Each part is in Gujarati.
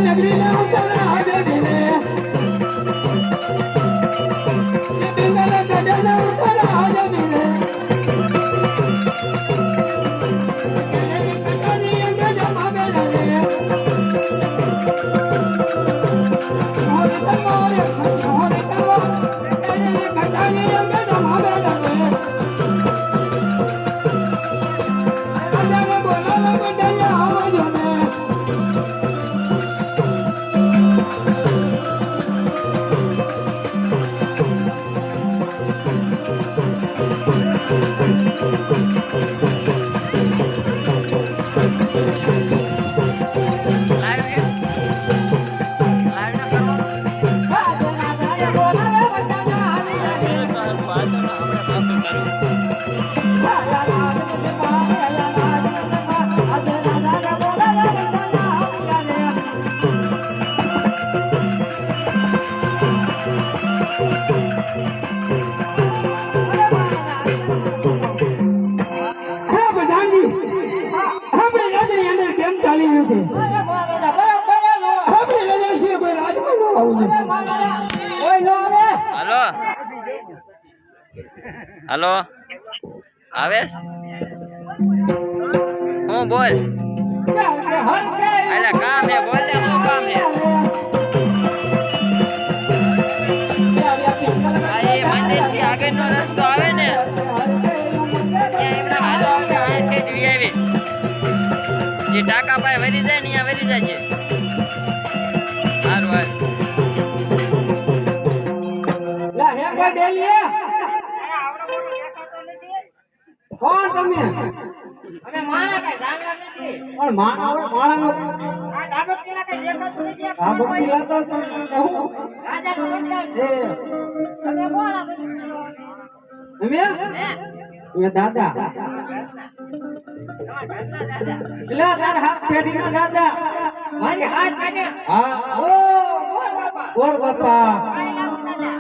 नगरी में उतर आगे धीरे बिंगल गजन उतर आगे धीरे कहानी अंगे जमा गए और तलवार कहानी अंगे जमा गए अजब बोला लग गया आवाज में हेलो आवे हूँ बोल अरे काम है बोल दे हूँ काम है ये मंदिर से आगे नो रस्तो आवे ने ये टाका पाए वरी जाए नहीं वरी जाए हार वार ला हे का डेलिया કોણ તમે અમે માણા કઈ જાણવા નથી પણ માણાનો આ ડાબકીલા કઈ દેખાતું નથી આ બકીલા તો હું રાજાનો વંશાવ છે તમે કોણ આ બધું અમે એ દાદા પેલા તાર હાથ પેઢીના દાદા મારી હાથ કાઢે હા ઓ બાપા કોણ બાપા કાઈ નામ દાદા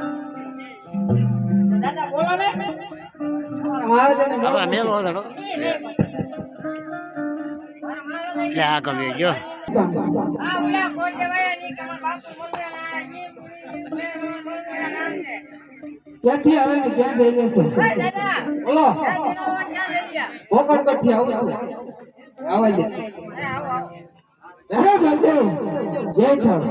દાદા બોલો ને મારે જને હવે મેલો ધડો લે આ કમે જો આ ઓલા કોણ દેવાયા ની કે બાપુ બોલ્યા નામ છે ક્યાંથી આવે ને ક્યાં જઈને છે ઓય દાદા બોલો રાજાનો વંશાવ દેલિયા ભોકડકોટથી આવું આવા દે આવો આવો હે ગંદેવ જય થાવ